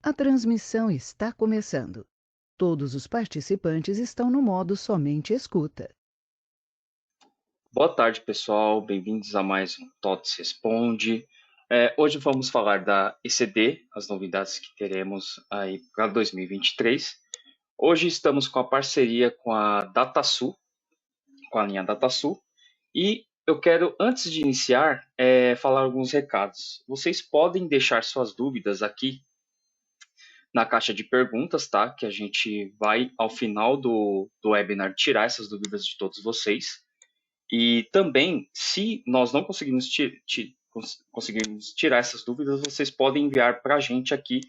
A transmissão está começando. Todos os participantes estão no modo somente escuta. Boa tarde, pessoal. Bem-vindos a mais um TOTS Responde. Hoje vamos falar da ECD, as novidades que teremos aí para 2023. Hoje estamos com a parceria com a DataSul, com a linha DataSul, e eu quero, antes de iniciar, falar alguns recados. Vocês podem deixar suas dúvidas aqui na caixa de perguntas, tá? Que a gente vai, ao final do webinar, tirar essas dúvidas de todos vocês. E também, se nós não conseguirmos tirar essas dúvidas, vocês podem enviar para a gente aqui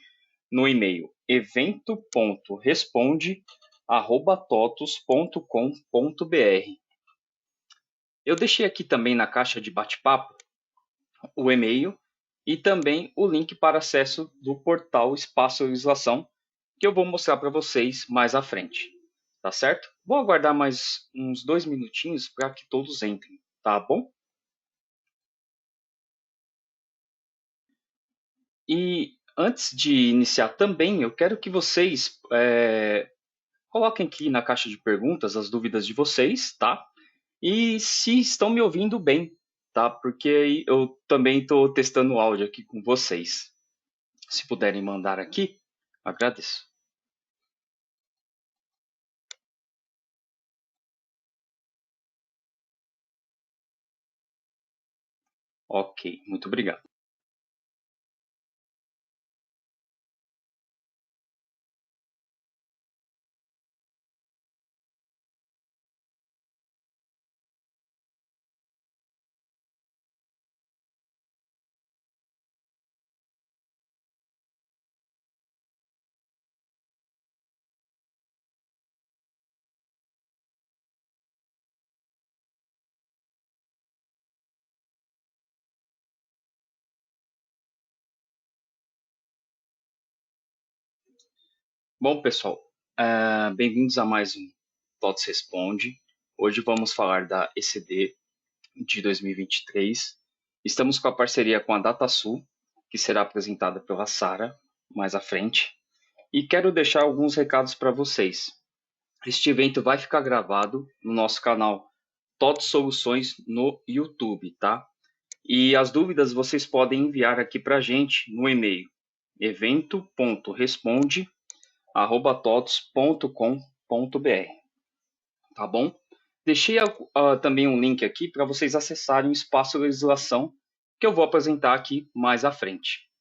no e-mail evento.responde@totos.com.br. Eu deixei aqui também na caixa de bate-papo o e-mail e também o link para acesso do portal Espaço Legislação, que eu vou mostrar para vocês mais à frente. Tá certo? Vou aguardar mais uns 2 minutinhos para que todos entrem, tá bom? E antes de iniciar também, eu quero que vocês coloquem aqui na caixa de perguntas as dúvidas de vocês, tá? E se estão me ouvindo bem, tá? Porque eu também estou testando o áudio aqui com vocês. Se puderem mandar aqui, agradeço. Ok, muito obrigado. Bom, pessoal, bem-vindos a mais um TOTS Responde. Hoje vamos falar da ECD de 2023. Estamos com a parceria com a DataSul, que será apresentada pela Sara mais à frente. E quero deixar alguns recados para vocês. Este evento vai ficar gravado no nosso canal TOTS Soluções no YouTube, tá? E as dúvidas vocês podem enviar aqui para a gente no e-mail evento.responde@totos.com.br, tá bom? Deixei também um link aqui para vocês acessarem o espaço legislação que eu vou apresentar aqui mais à frente.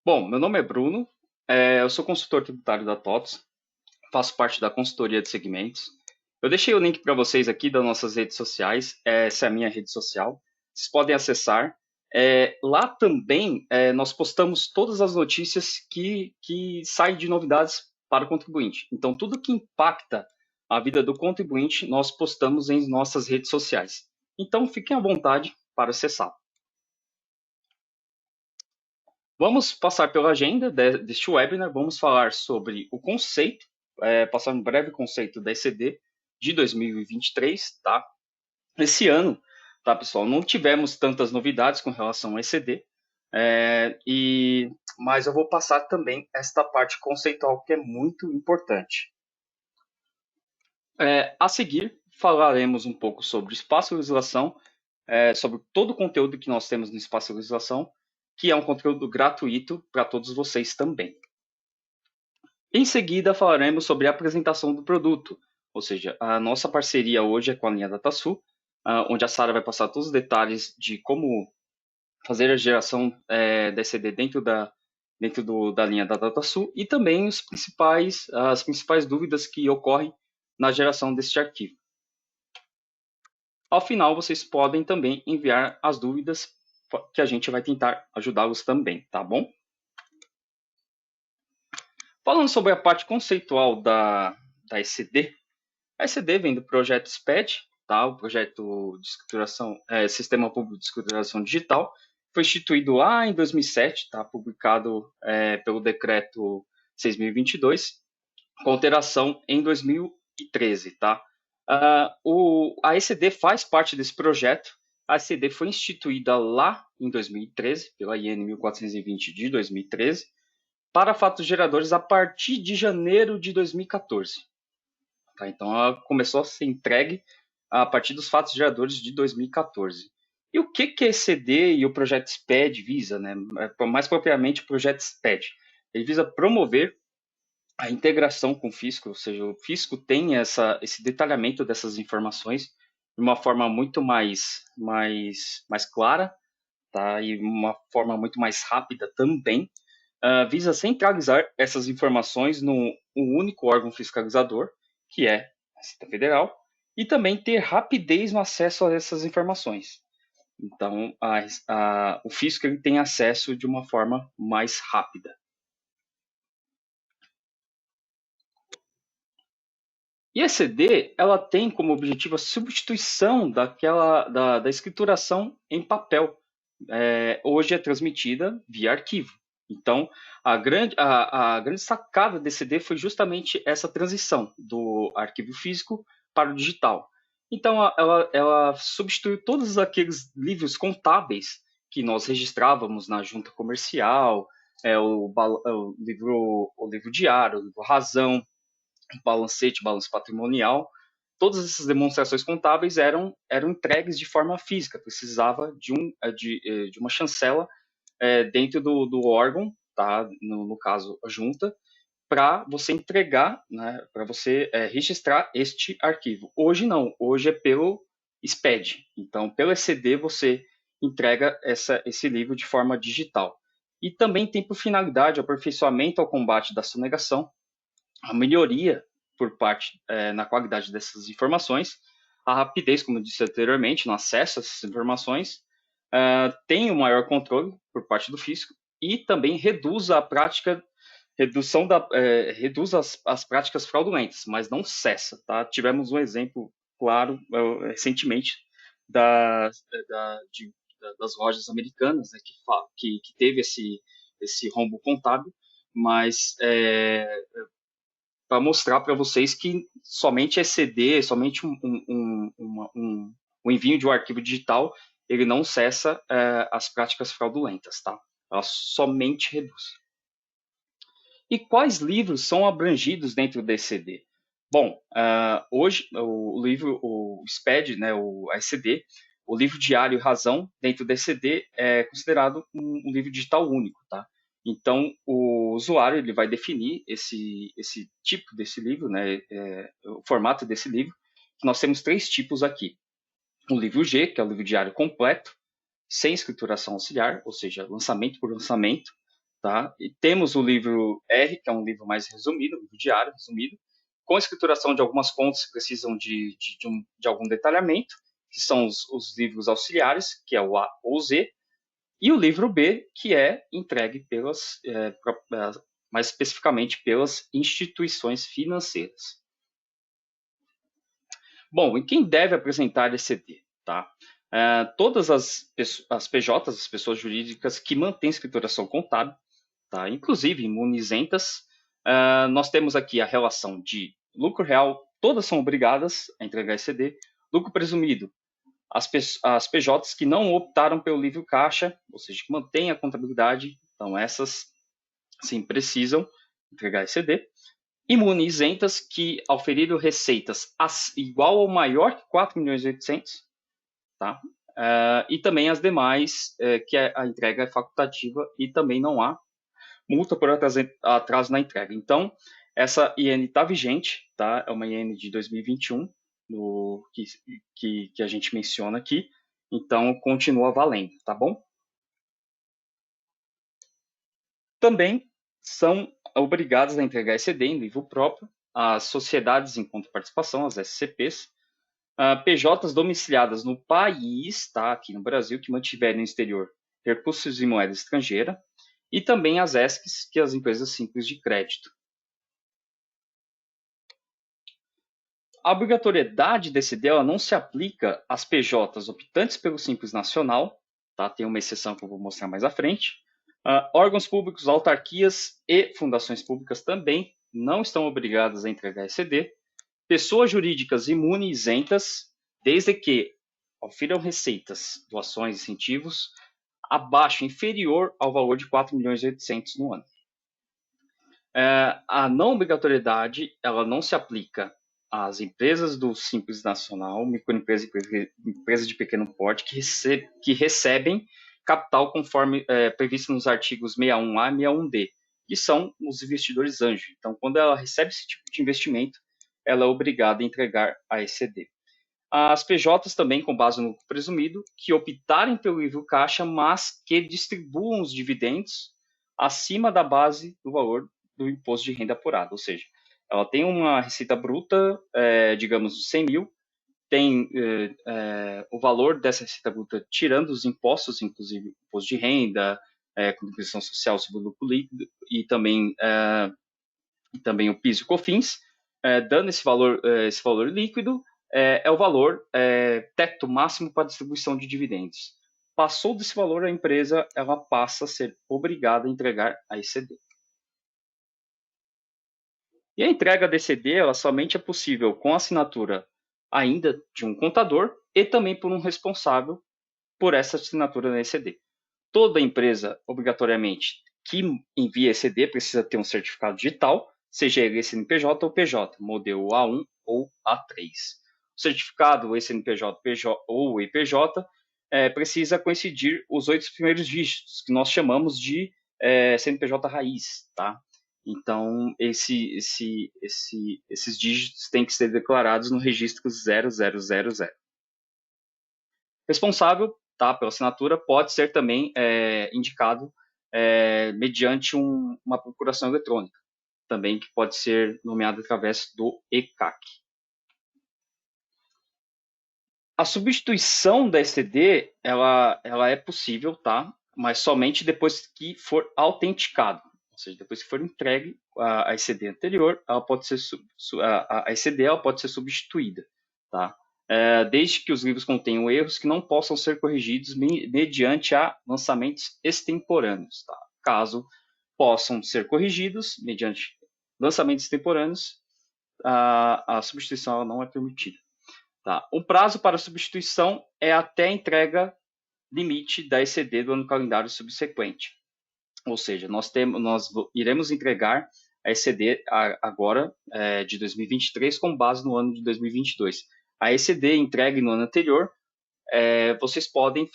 Bom, meu nome é Bruno, eu sou consultor tributário da TOTS, faço parte da consultoria de segmentos. Eu deixei o link para vocês aqui das nossas redes sociais, essa é a minha rede social, vocês podem acessar. Lá também nós postamos todas as notícias que saem de novidades para o contribuinte. Então, tudo que impacta a vida do contribuinte, nós postamos em nossas redes sociais. Então, fiquem à vontade para acessar. Vamos passar pela agenda deste webinar, vamos falar sobre o conceito, passar um breve conceito da ECD de 2023, tá? Esse ano, tá, pessoal, não tivemos tantas novidades com relação ao ECD, mas eu vou passar também esta parte conceitual que é muito importante. A seguir, falaremos um pouco sobre espaço legislação, sobre todo o conteúdo que nós temos no espaço legislação, que é um conteúdo gratuito para todos vocês também. Em seguida, falaremos sobre a apresentação do produto, ou seja, a nossa parceria hoje é com a linha DataSul, onde a Sara vai passar todos os detalhes de como fazer a geração da ECD dentro da linha da DataSul e também as principais dúvidas que ocorrem na geração deste arquivo. Ao final, vocês podem também enviar as dúvidas que a gente vai tentar ajudá-los também, tá bom? Falando sobre a parte conceitual da ECD, a ECD vem do projeto SPED, tá? O projeto de escrituração, Sistema Público de Escrituração Digital, foi instituído lá em 2007, tá? Publicado pelo decreto 6.022, com alteração em 2013, tá? A ECD faz parte desse projeto. A ECD foi instituída lá em 2013, pela IN 1420 de 2013, para fatos geradores a partir de janeiro de 2014. Tá? Então, ela começou a ser entregue a partir dos fatos geradores de 2014. E o que a ECD e o projeto SPED visa, né? Mais propriamente o projeto SPED? Ele visa promover a integração com o fisco, ou seja, o fisco tem esse detalhamento dessas informações de uma forma muito mais clara, tá? E uma forma muito mais rápida também, visa centralizar essas informações num único órgão fiscalizador, que é a Receita Federal, e também ter rapidez no acesso a essas informações. Então, o fisco ele tem acesso de uma forma mais rápida. E a ECD, ela tem como objetivo a substituição da escrituração em papel. Hoje é transmitida via arquivo. Então, a grande sacada da ECD foi justamente essa transição do arquivo físico para o digital. Então, ela substituiu todos aqueles livros contábeis que nós registrávamos na junta comercial, o livro diário, o livro razão, balancete, balanço patrimonial, todas essas demonstrações contábeis eram entregues de forma física, precisava de uma chancela dentro do órgão, tá? No caso, a junta, para você entregar, né, para você registrar este arquivo. Hoje não, hoje é pelo SPED. Então, pelo ECD, você entrega esse livro de forma digital. E também tem por finalidade o aperfeiçoamento ao combate da sonegação, a melhoria por parte na qualidade dessas informações, a rapidez, como eu disse anteriormente, no acesso a essas informações, tem um maior controle por parte do fisco e também reduz as práticas fraudulentas, mas não cessa. Tá? Tivemos um exemplo claro recentemente das lojas americanas, né, que teve esse rombo contábil, mas para mostrar para vocês que somente ECD, somente o envio de um arquivo digital, ele não cessa as práticas fraudulentas, tá? Ela somente reduz. E quais livros são abrangidos dentro do ECD? Bom, hoje o SPED, né, a ECD, o livro diário e razão dentro do ECD é considerado um livro digital único, tá? Então, o usuário ele vai definir esse tipo desse livro, né, o formato desse livro. Nós temos 3 tipos aqui. O livro G, que é o livro diário completo, sem escrituração auxiliar, ou seja, lançamento por lançamento. Tá? E temos o livro R, que é um livro mais resumido, um livro diário resumido, com escrituração de algumas contas que precisam de algum detalhamento, que são os livros auxiliares, que é o A ou Z, e o livro B, que é entregue mais especificamente pelas instituições financeiras. Bom, e quem deve apresentar ECD? Tá? Todas as PJs, as pessoas jurídicas que mantêm escrituração contábil, tá? Inclusive imunizentas, nós temos aqui a relação de lucro real, todas são obrigadas a entregar ECD, lucro presumido, as PJs que não optaram pelo livro caixa, ou seja, que mantêm a contabilidade, então essas sim precisam entregar ECD. Imunizentas que auferiram receitas igual ou maior que 4.800.000, tá? E também as demais, que a entrega é facultativa e também não há multa por atraso na entrega. Então, essa IN está vigente, tá? É uma IN de 2021, que a gente menciona aqui, então continua valendo, tá bom? Também são obrigadas a entregar ECD em livro próprio as sociedades em contraparticipação, as SCPs, PJs domiciliadas no país, tá? Aqui no Brasil, que mantiverem no exterior recursos em moeda estrangeira, e também as ESCs, que é as empresas simples de crédito. A obrigatoriedade desse ECD ela não se aplica às PJs optantes pelo Simples Nacional, tá? Tem uma exceção que eu vou mostrar mais à frente. Órgãos públicos, autarquias e fundações públicas também não estão obrigadas a entregar ECD. pessoas jurídicas imunes e isentas, desde que ofiram receitas, doações, incentivos, abaixo, inferior ao valor de 4.800.000 no ano. A não obrigatoriedade, ela não se aplica às empresas do Simples Nacional, microempresas e empresas de pequeno porte que recebem capital conforme previsto nos artigos 61A e 61D, que são os investidores anjo. Então, quando ela recebe esse tipo de investimento, ela é obrigada a entregar a ECD. As PJs também, com base no lucro presumido, que optarem pelo livro caixa, mas que distribuam os dividendos acima da base do valor do imposto de renda apurado, ou seja, ela tem uma receita bruta, digamos, de 100 mil, tem o valor dessa receita bruta tirando os impostos, inclusive imposto de renda, contribuição social sobre o lucro líquido e também o PIS e o COFINS, dando esse valor líquido, é o valor teto máximo para distribuição de dividendos. Passou desse valor, a empresa ela passa a ser obrigada a entregar a ECD. E a entrega da ECD ela somente é possível com a assinatura ainda de um contador e também por um responsável por essa assinatura na ECD. Toda empresa, obrigatoriamente, que envia ECD precisa ter um certificado digital, seja ele CNPJ ou PJ, modelo A1 ou A3. O certificado, o CNPJ ou o IPJ, precisa coincidir os 8 primeiros dígitos, que nós chamamos de CNPJ raiz, tá? Então, esses dígitos têm que ser declarados no registro 0000. Responsável, tá, pela assinatura pode ser também indicado mediante uma procuração eletrônica, também que pode ser nomeado através do ECAC. A substituição da ECD, ela é possível, tá? Mas somente depois que for autenticado. Ou seja, depois que for entregue a ECD anterior, ela pode ser a ECD ela pode ser substituída, tá? Desde que os livros contenham erros que não possam ser corrigidos mediante lançamentos extemporâneos, tá? Caso possam ser corrigidos mediante lançamentos extemporâneos, a substituição não é permitida. Tá? O prazo para substituição é até a entrega limite da ECD do ano calendário subsequente. Ou seja, nós iremos entregar a ECD agora, de 2023, com base no ano de 2022. A ECD entregue no ano anterior, vocês podem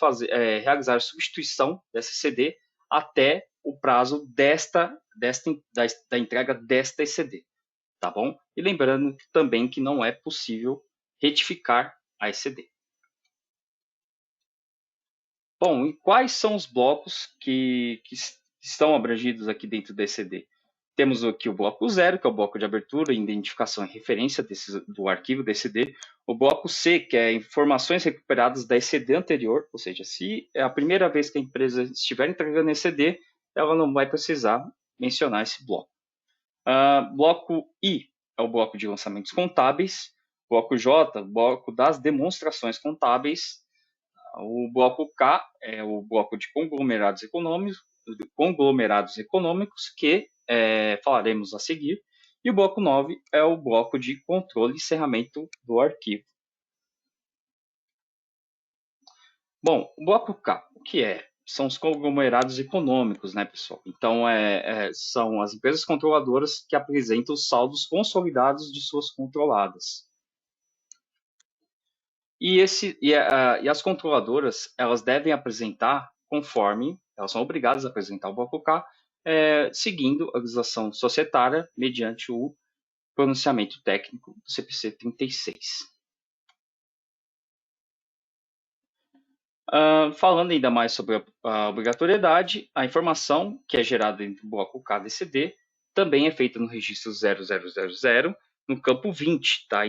realizar a substituição dessa ECD até o prazo da entrega desta ECD, tá bom? E lembrando também que não é possível retificar a ECD. Bom, e quais são os blocos que estão abrangidos aqui dentro da ECD? Temos aqui o bloco 0, que é o bloco de abertura, identificação e referência do arquivo da ECD. O bloco C, que é informações recuperadas da ECD anterior, ou seja, se é a primeira vez que a empresa estiver entregando ECD, ela não vai precisar mencionar esse bloco. Bloco I é o bloco de lançamentos contábeis. Bloco J, bloco das demonstrações contábeis. O bloco K é o bloco de conglomerados econômicos, que falaremos a seguir. E o bloco 9 é o bloco de controle e encerramento do arquivo. Bom, o bloco K, o que é? São os conglomerados econômicos, né, pessoal? Então, são as empresas controladoras que apresentam os saldos consolidados de suas controladas. E as controladoras, elas devem apresentar conforme, elas são obrigadas a apresentar o bloco K, seguindo a legislação societária mediante o pronunciamento técnico do CPC 36. Falando ainda mais sobre a obrigatoriedade, a informação que é gerada dentro do bloco K da ECD também é feita no registro 0000, no campo 20, tá?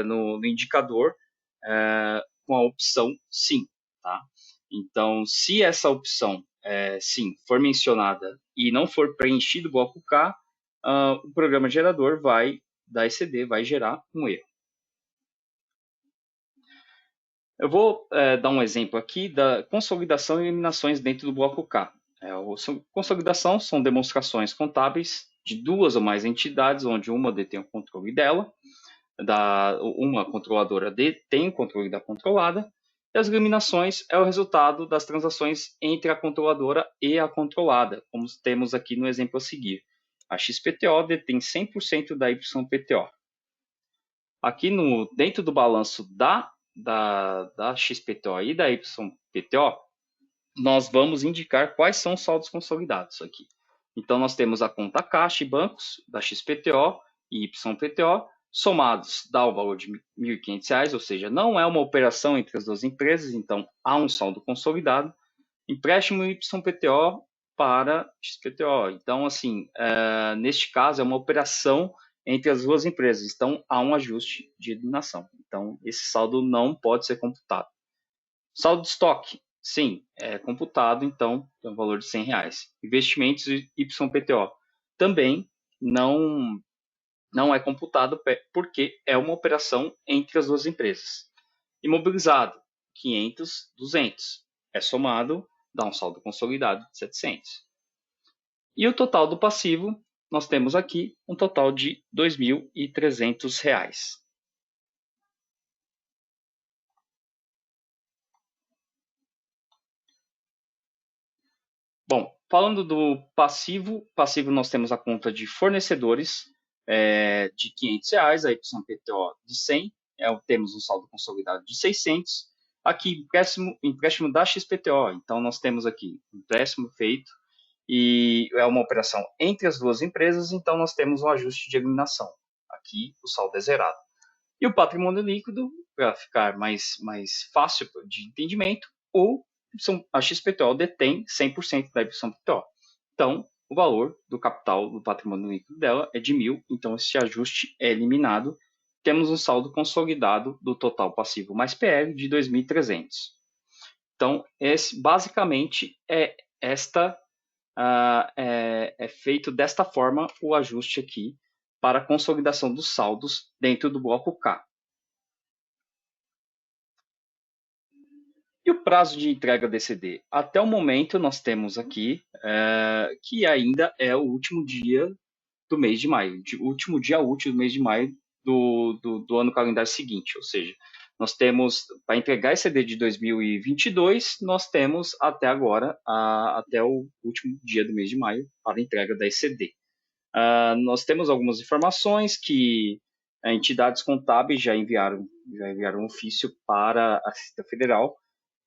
No indicador com a opção sim, tá? Então, se essa opção sim for mencionada e não for preenchido o bloco K, o programa gerador da ECD vai gerar um erro. Eu vou dar um exemplo aqui da consolidação e eliminações dentro do bloco K. Consolidação são demonstrações contábeis de duas ou mais entidades, onde uma detém o controle dela. uma controladora detém o controle da controlada, e as eliminações é o resultado das transações entre a controladora e a controlada, como temos aqui no exemplo a seguir. A XPTO detém 100% da YPTO. Aqui dentro do balanço da XPTO e da YPTO, nós vamos indicar quais são os saldos consolidados aqui. Então, nós temos a conta caixa e bancos da XPTO e YPTO, somados dá o valor de R$ 1.500, ou seja, não é uma operação entre as duas empresas, então há um saldo consolidado. Empréstimo YPTO para XPTO. Então, assim, neste caso, é uma operação entre as duas empresas. Então, há um ajuste de eliminação. Então, esse saldo não pode ser computado. Saldo de estoque, sim, é computado, então, tem um valor de R$ 100. Investimentos YPTO também não é computado porque é uma operação entre as duas empresas. Imobilizado, 500, 200. É somado, dá um saldo consolidado de 700. E o total do passivo, nós temos aqui um total de R$ 2.300. Bom, falando do passivo nós temos a conta de fornecedores de R$ 500, a YPTO de 100, temos um saldo consolidado de 600. Aqui, empréstimo da XPTO, então nós temos aqui empréstimo feito e é uma operação entre as duas empresas, então nós temos um ajuste de eliminação. Aqui o saldo é zerado. E o patrimônio líquido, para ficar mais fácil de entendimento, a XPTO detém 100% da YPTO. Então, o valor do capital do patrimônio líquido dela é de 1.000, então esse ajuste é eliminado. Temos um saldo consolidado do total passivo mais PL de 2.300. Então, basicamente é feito desta forma o ajuste aqui para a consolidação dos saldos dentro do bloco K. E o prazo de entrega DCD? Até o momento, nós temos aqui que ainda é o último dia do mês de maio, o último dia útil do mês de maio do ano calendário seguinte, ou seja, nós temos, para entregar ECD de 2022, nós temos até agora, até o último dia do mês de maio, para a entrega da ECD. Nós temos algumas informações que entidades contábeis já enviaram um ofício para a Receita Federal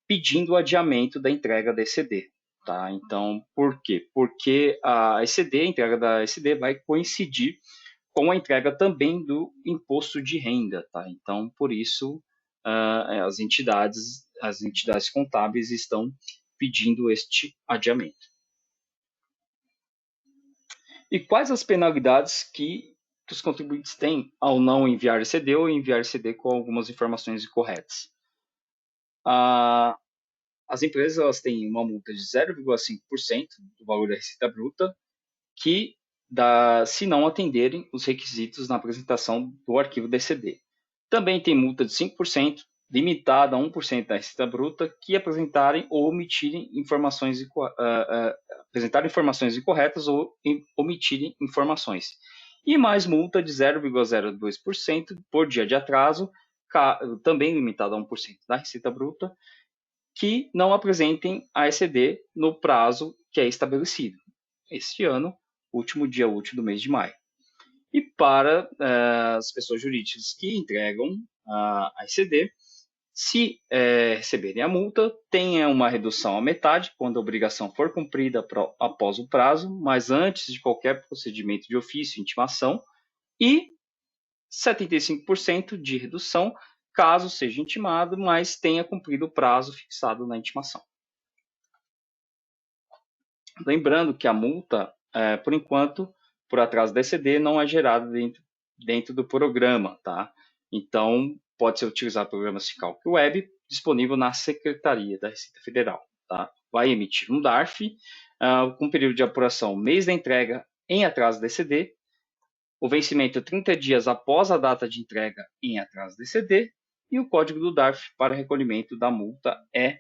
pedindo o adiamento da entrega da ECD. Tá? Então, por quê? Porque a entrega da ECD vai coincidir com a entrega também do imposto de renda. Tá? Então, por isso, as entidades contábeis estão pedindo este adiamento. E quais as penalidades que os contribuintes têm ao não enviar ECD ou enviar ECD com algumas informações incorretas? As empresas elas têm uma multa de 0,5% do valor da receita bruta que se não atenderem os requisitos na apresentação do arquivo da ECD. Também tem multa de 5%, limitada a 1% da receita bruta, que apresentarem ou omitirem informações incorretas ou omitirem informações. E mais multa de 0,02% por dia de atraso, também limitada a 1% da receita bruta, que não apresentem a ECD no prazo que é estabelecido. Este ano, último dia útil do mês de maio. E para as pessoas jurídicas que entregam a ECD, se receberem a multa, tenha uma redução à metade quando a obrigação for cumprida após o prazo, mas antes de qualquer procedimento de ofício, intimação, e 75% de redução caso seja intimado, mas tenha cumprido o prazo fixado na intimação. Lembrando que a multa, por enquanto, por atraso da ECD, não é gerada dentro do programa, tá? Então, pode ser utilizado programas de cálculo web disponível na Secretaria da Receita Federal, tá? Vai emitir um DARF com período de apuração mês da entrega em atraso da ECD, o vencimento 30 dias após a data de entrega em atraso da ECD e o código do DARF para recolhimento da multa é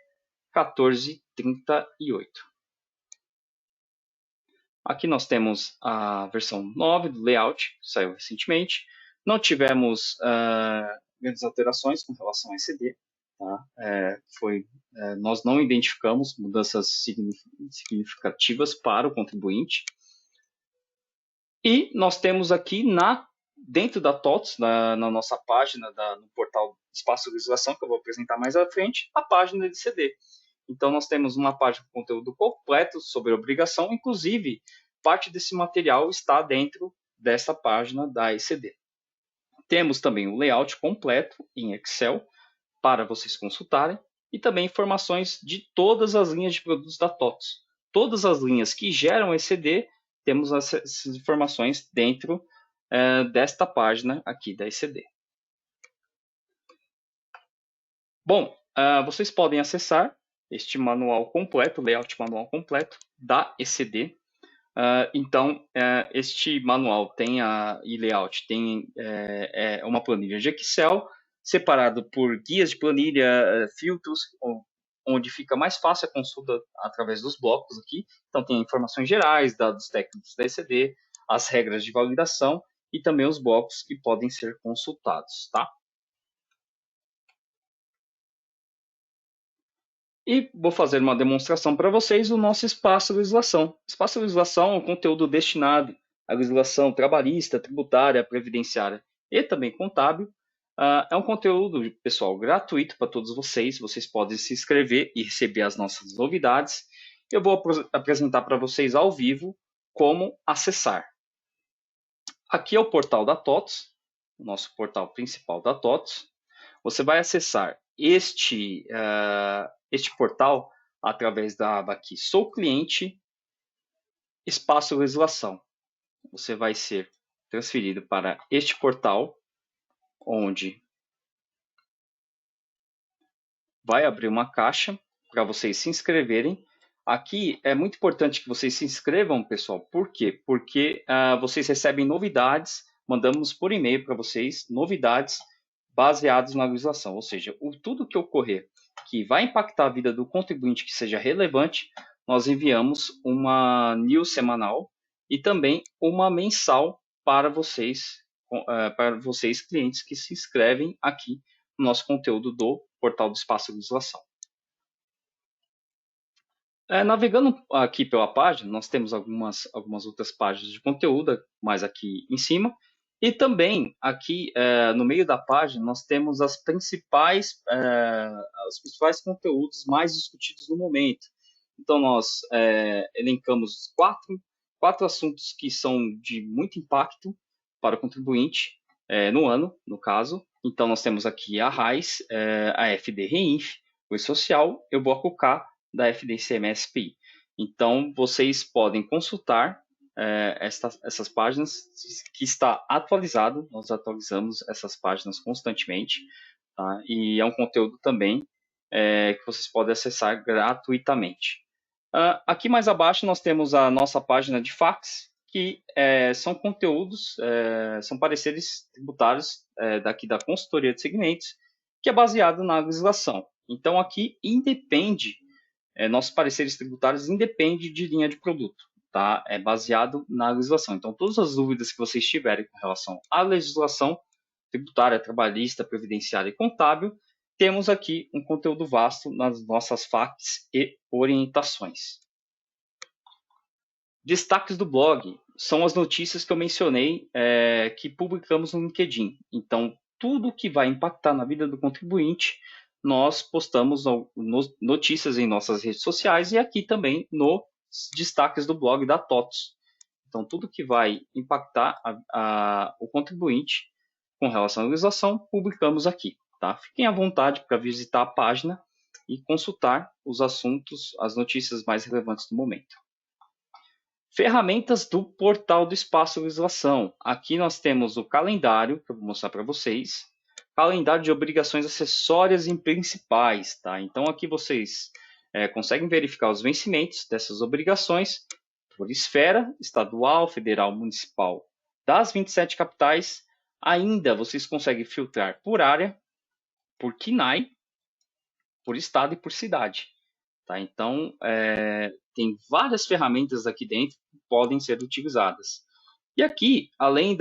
1438. Aqui nós temos a versão 9 do layout, que saiu recentemente. Não tivemos grandes alterações com relação ao ECD. Tá? Nós não identificamos mudanças significativas para o contribuinte. E nós temos aqui dentro da TOTS, na nossa página, no portal Espaço Legislação, que eu vou apresentar mais à frente, a página de ECD. Então, nós temos uma página com conteúdo completo sobre a obrigação, inclusive, parte desse material está dentro dessa página da ECD. Temos também o layout completo em Excel para vocês consultarem e também informações de todas as linhas de produtos da TOTS. Todas as linhas que geram ECD, temos essas informações dentro desta página aqui da ECD. Bom, vocês podem acessar este manual completo, layout manual completo da ECD. Então, este manual e layout tem uma planilha de Excel, separado por guias de planilha, filtros, onde fica mais fácil a consulta através dos blocos aqui. Então, tem informações gerais, dados técnicos da ECD, as regras de validação e também os blocos que podem ser consultados, tá? E vou fazer uma demonstração para vocês do nosso espaço legislação. Espaço legislação é um conteúdo destinado à legislação trabalhista, tributária, previdenciária e também contábil. É um conteúdo, pessoal, gratuito para todos vocês. Vocês podem se inscrever e receber as nossas novidades. Eu vou apresentar para vocês ao vivo como acessar. Aqui é o portal da TOTS, o nosso portal principal da TOTS. Você vai acessar este portal através da aba aqui, Sou Cliente, Espaço Legislação. Você vai ser transferido para este portal, onde vai abrir uma caixa para vocês se inscreverem. Aqui é muito importante que vocês se inscrevam, pessoal. Por quê? Porque vocês recebem novidades, mandamos por e-mail para vocês novidades baseadas na legislação, ou seja, tudo que ocorrer que vai impactar a vida do contribuinte que seja relevante, nós enviamos uma news semanal e também uma mensal para vocês clientes que se inscrevem aqui no nosso conteúdo do portal do Espaço Legislação. Navegando aqui pela página, nós temos algumas outras páginas de conteúdo, mais aqui em cima. E também aqui no meio da página nós temos os principais conteúdos mais discutidos no momento. Então nós elencamos quatro assuntos que são de muito impacto para o contribuinte no ano, no caso. Então nós temos aqui a RAIS, a FD Reinf, o Social e o Bloco K da FDIC-MSPI. Então vocês podem consultar essas páginas, que está atualizado, nós atualizamos essas páginas constantemente, tá? E é um conteúdo também que vocês podem acessar gratuitamente. Aqui mais abaixo nós temos a nossa página de fax, que são conteúdos, são pareceres tributários daqui da consultoria de segmentos, que é baseado na legislação. Então aqui independe, nossos pareceres tributários independem de linha de produto. Tá? É baseado na legislação. Então, todas as dúvidas que vocês tiverem com relação à legislação tributária, trabalhista, previdenciária e contábil, temos aqui um conteúdo vasto nas nossas FAQs e orientações. Destaques do blog são as notícias que eu mencionei que publicamos no LinkedIn. Então, tudo que vai impactar na vida do contribuinte, nós postamos notícias em nossas redes sociais e aqui também no destaques do blog da TOTS. Então, tudo que vai impactar o contribuinte com relação à legislação, publicamos aqui. Tá? Fiquem à vontade para visitar a página e consultar os assuntos, as notícias mais relevantes do momento. Ferramentas do portal do Espaço Legislação. Aqui nós temos o calendário, que eu vou mostrar para vocês. Calendário de obrigações acessórias e principais. Tá? Então, aqui vocês conseguem verificar os vencimentos dessas obrigações por esfera, estadual, federal, municipal, das 27 capitais. Ainda vocês conseguem filtrar por área, por CNAE, por estado e por cidade. Tá? Então, tem várias ferramentas aqui dentro que podem ser utilizadas. E aqui, além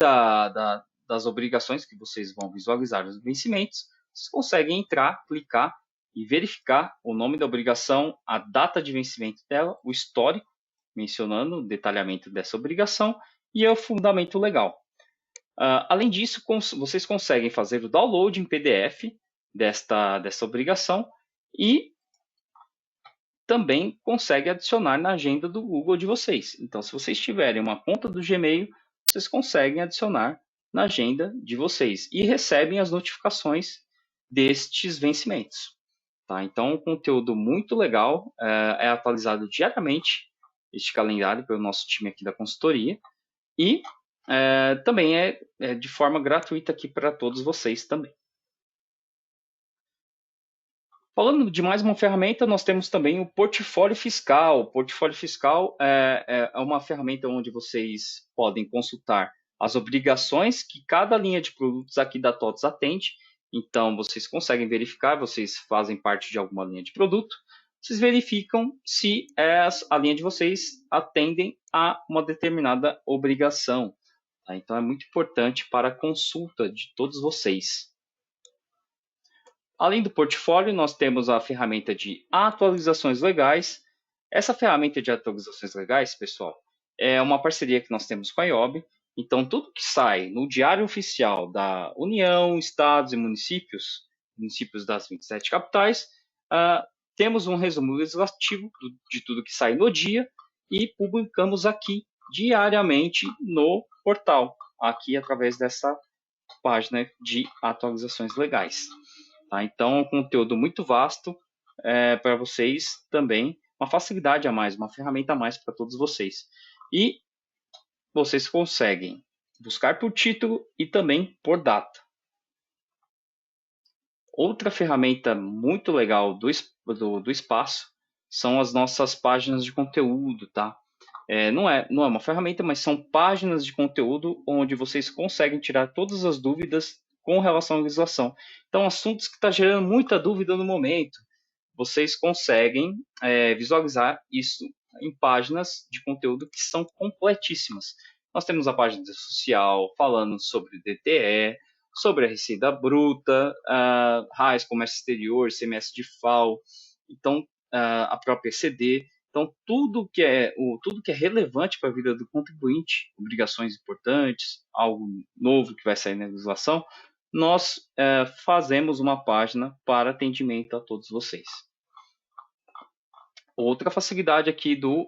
das obrigações que vocês vão visualizar os vencimentos, vocês conseguem entrar, clicar e verificar o nome da obrigação, a data de vencimento dela, o histórico, mencionando o detalhamento dessa obrigação e o fundamento legal. Além disso, vocês conseguem fazer o download em PDF dessa obrigação e também consegue adicionar na agenda do Google de vocês. Então, se vocês tiverem uma conta do Gmail, vocês conseguem adicionar na agenda de vocês e recebem as notificações destes vencimentos. Tá? Então, um conteúdo muito legal, é atualizado diariamente, este calendário pelo nosso time aqui da consultoria, e também é de forma gratuita aqui para todos vocês também. Falando de mais uma ferramenta, nós temos também o Portfólio Fiscal. O Portfólio Fiscal é uma ferramenta onde vocês podem consultar as obrigações que cada linha de produtos aqui da TOTVS atende. Então, vocês conseguem verificar, vocês fazem parte de alguma linha de produto, vocês verificam se a linha de vocês atendem a uma determinada obrigação. Tá? Então, é muito importante para a consulta de todos vocês. Além do portfólio, nós temos a ferramenta de atualizações legais. Essa ferramenta de atualizações legais, pessoal, é uma parceria que nós temos com a IOB. Então, tudo que sai no Diário Oficial da União, Estados e municípios das 27 capitais, temos um resumo legislativo de tudo que sai no dia e publicamos aqui diariamente no portal, aqui através dessa página de atualizações legais. Tá? Então, é um conteúdo muito vasto para vocês também, uma facilidade a mais, uma ferramenta a mais para todos vocês. E vocês conseguem buscar por título e também por data. Outra ferramenta muito legal do espaço são as nossas páginas de conteúdo, tá? Não é uma ferramenta, mas são páginas de conteúdo onde vocês conseguem tirar todas as dúvidas com relação à legislação. Então, assuntos que estão gerando muita dúvida no momento, vocês conseguem visualizar isso em páginas de conteúdo que são completíssimas. Nós temos a página social falando sobre DTE, sobre a receita bruta, RAIS, comércio exterior, CMS de FAO, então a própria ECD. Então, tudo que é relevante para a vida do contribuinte, obrigações importantes, algo novo que vai sair na legislação, nós fazemos uma página para atendimento a todos vocês. Outra facilidade aqui do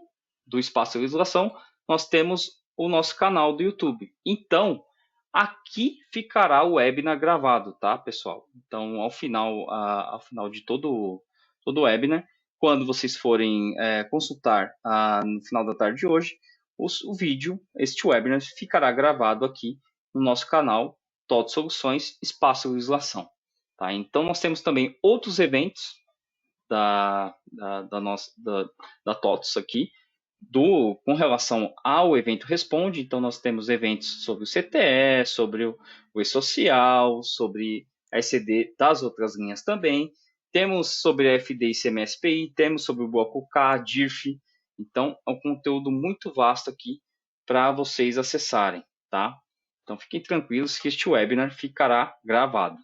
Espaço de Legislação, nós temos o nosso canal do YouTube. Então, aqui ficará o webinar gravado, tá, pessoal? Então, ao final de todo o webinar, quando vocês forem consultar no final da tarde de hoje, o vídeo, este webinar, ficará gravado aqui no nosso canal TOTVS Soluções Espaço Legislação. Tá? Então, nós temos também outros eventos da TOTVS aqui, com relação ao evento Responde. Então, nós temos eventos sobre o CTE, sobre o E-Social, sobre a ECD das outras linhas também. Temos sobre a FD e CMSPI, temos sobre o Bloco K, DIRF. Então, é um conteúdo muito vasto aqui para vocês acessarem, tá? Então, fiquem tranquilos que este webinar ficará gravado.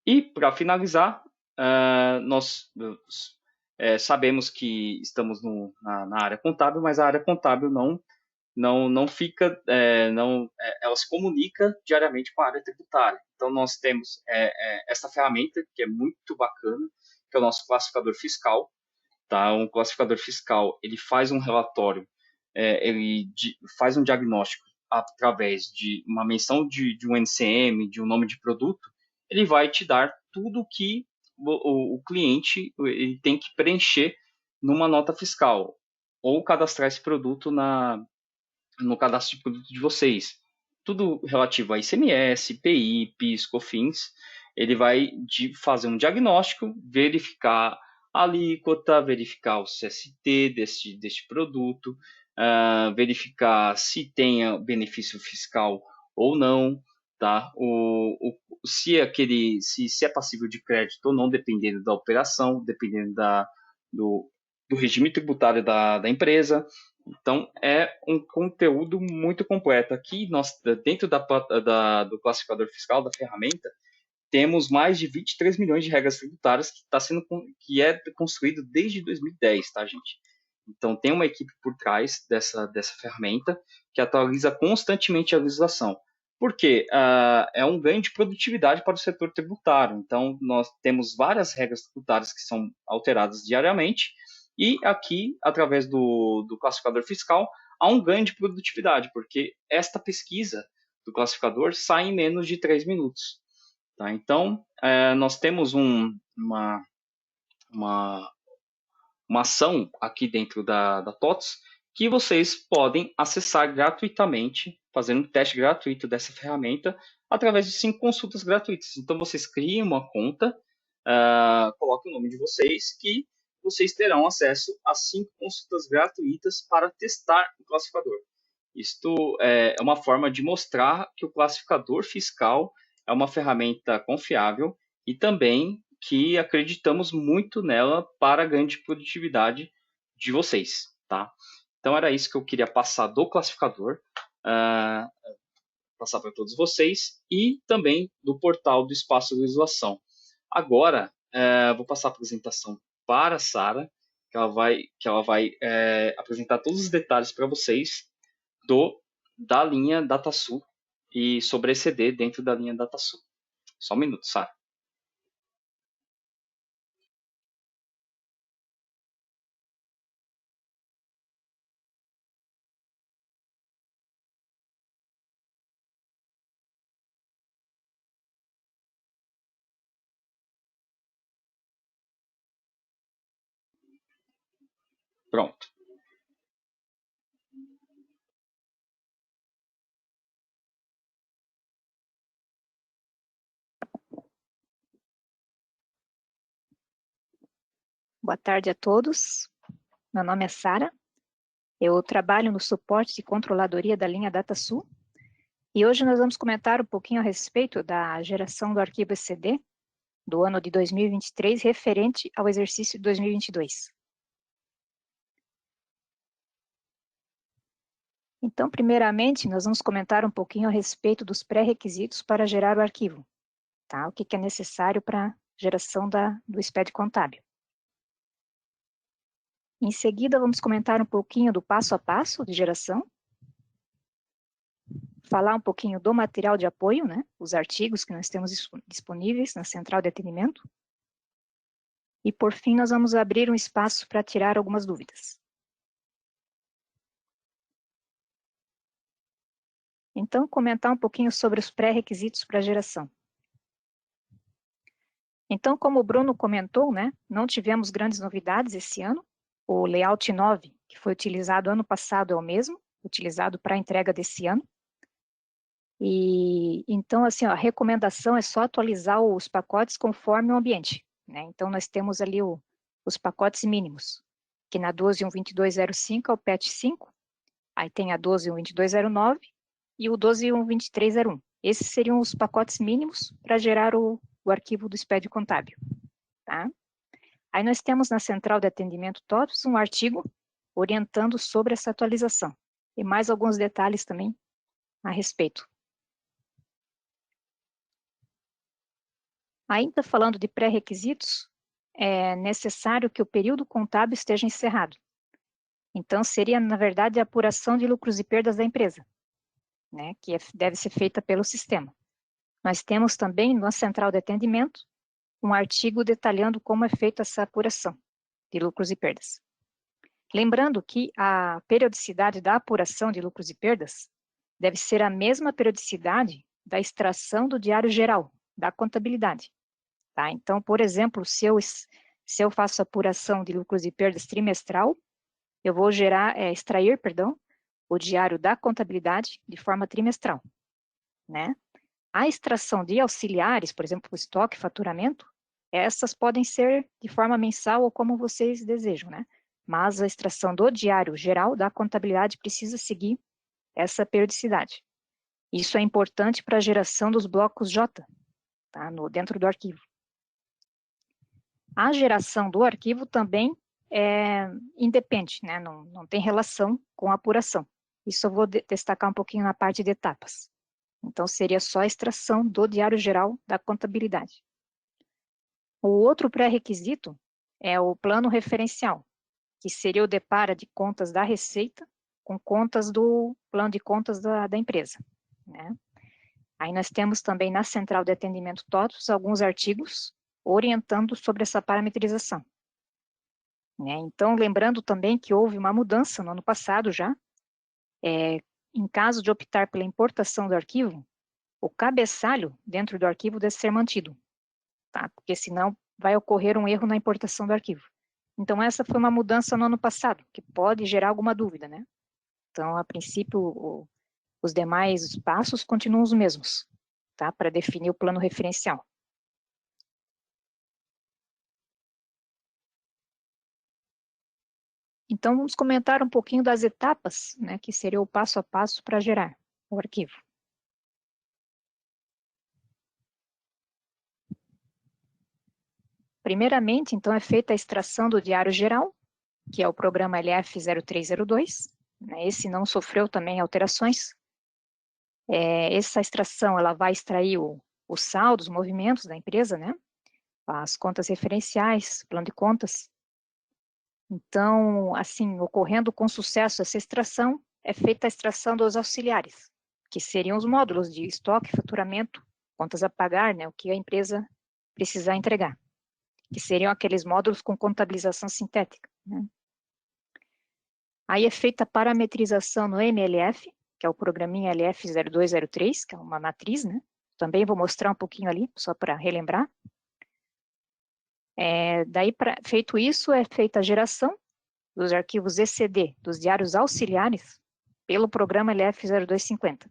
E, para finalizar, nós sabemos que estamos na área contábil, mas a área contábil não fica, ela se comunica diariamente com a área tributária. Então, nós temos essa ferramenta que é muito bacana, que é o nosso classificador fiscal. Tá? Um classificador fiscal, ele faz um relatório, ele faz um diagnóstico através de uma menção de um NCM, de um nome de produto, ele vai te dar tudo que o cliente ele tem que preencher numa nota fiscal, ou cadastrar esse produto no cadastro de produto de vocês. Tudo relativo a ICMS, IPI, PIS, COFINS, ele vai fazer um diagnóstico, verificar a alíquota, verificar o CST deste produto, verificar se tem benefício fiscal ou não, tá? Se é passível de crédito ou não, dependendo da operação, dependendo do regime tributário da empresa. Então, é um conteúdo muito completo. Aqui, nós, dentro do classificador fiscal, da ferramenta, temos mais de 23 milhões de regras tributárias que é construído desde 2010, tá, gente? Então, tem uma equipe por trás dessa ferramenta que atualiza constantemente a legislação. Por quê? É um ganho de produtividade para o setor tributário. Então, nós temos várias regras tributárias que são alteradas diariamente e aqui, através do classificador fiscal, há um ganho de produtividade, porque esta pesquisa do classificador sai em menos de 3 minutos. Tá? Então, nós temos uma ação aqui dentro da TOTS que vocês podem acessar gratuitamente, fazendo um teste gratuito dessa ferramenta, através de 5 consultas gratuitas. Então, vocês criam uma conta, coloquem o nome de vocês, que vocês terão acesso a 5 consultas gratuitas para testar o classificador. Isto é uma forma de mostrar que o classificador fiscal é uma ferramenta confiável e também que acreditamos muito nela para ganho de produtividade de vocês, tá? Então era isso que eu queria passar do classificador, passar para todos vocês e também do portal do Espaço de Legislação. Agora, vou passar a apresentação para a Sara, que ela vai apresentar todos os detalhes para vocês da linha DataSul e sobre ECD dentro da linha DataSul. Só um minuto, Sara. Pronto. Boa tarde a todos. Meu nome é Sara. Eu trabalho no suporte de controladoria da linha DataSul. E hoje nós vamos comentar um pouquinho a respeito da geração do arquivo ECD do ano de 2023, referente ao exercício de 2022. Então, primeiramente, nós vamos comentar um pouquinho a respeito dos pré-requisitos para gerar o arquivo. Tá? O que é necessário para a geração do SPED contábil. Em seguida, vamos comentar um pouquinho do passo a passo de geração. Falar um pouquinho do material de apoio, né? Os artigos que nós temos disponíveis na central de atendimento. E, por fim, nós vamos abrir um espaço para tirar algumas dúvidas. Então, comentar um pouquinho sobre os pré-requisitos para a geração. Então, como o Bruno comentou, né? Não tivemos grandes novidades esse ano. O layout 9, que foi utilizado ano passado, é o mesmo, utilizado para a entrega desse ano. E então, assim, a recomendação é só atualizar os pacotes conforme o ambiente, né? Então, nós temos ali os pacotes mínimos, que na 12.1.22.05 é o patch 5, aí tem a 12.1.22.09 e o 12.1.23.01. Esses seriam os pacotes mínimos para gerar o arquivo do SPED contábil, tá? Aí nós temos na central de atendimento TOTS um artigo orientando sobre essa atualização. E mais alguns detalhes também a respeito. Ainda falando de pré-requisitos, é necessário que o período contábil esteja encerrado. Então, seria, na verdade, a apuração de lucros e perdas da empresa, né, que deve ser feita pelo sistema. Nós temos também, na central de atendimento, um artigo detalhando como é feita essa apuração de lucros e perdas. Lembrando que a periodicidade da apuração de lucros e perdas deve ser a mesma periodicidade da extração do diário geral, da contabilidade. Tá? Então, por exemplo, se eu faço apuração de lucros e perdas trimestral, eu vou extrair o diário da contabilidade de forma trimestral. Né? A extração de auxiliares, por exemplo, o estoque e faturamento, essas podem ser de forma mensal ou como vocês desejam, né? Mas a extração do diário geral da contabilidade precisa seguir essa periodicidade. Isso é importante para a geração dos blocos J, tá? Dentro do arquivo. A geração do arquivo também independe, né? Não tem relação com a apuração. Isso eu vou destacar um pouquinho na parte de etapas. Então, seria só a extração do diário geral da contabilidade. O outro pré-requisito é o plano referencial, que seria o depara de contas da Receita com contas do plano de contas da empresa, né? Aí nós temos também na central de atendimento TOTVS alguns artigos orientando sobre essa parametrização, né? Então, lembrando também que houve uma mudança no ano passado já, em caso de optar pela importação do arquivo, o cabeçalho dentro do arquivo deve ser mantido, tá? Porque senão vai ocorrer um erro na importação do arquivo. Então, essa foi uma mudança no ano passado, que pode gerar alguma dúvida, né? Então, a princípio, os demais passos continuam os mesmos, tá? Para definir o plano referencial. Então, vamos comentar um pouquinho das etapas, né? Que seria o passo a passo para gerar o arquivo. Primeiramente, então, é feita a extração do diário geral, que é o programa LF0302, né? Esse não sofreu também alterações. Essa extração, ela vai extrair o saldo, os movimentos da empresa, né? As contas referenciais, plano de contas. Então, assim, ocorrendo com sucesso essa extração, é feita a extração dos auxiliares, que seriam os módulos de estoque, faturamento, contas a pagar, né? O que a empresa precisar entregar, que seriam aqueles módulos com contabilização sintética, né? Aí é feita a parametrização no MLF, que é o programinha LF0203, que é uma matriz, né? Também vou mostrar um pouquinho ali, só para relembrar. Daí, feito isso, é feita a geração dos arquivos ECD, dos diários auxiliares, pelo programa LF0250.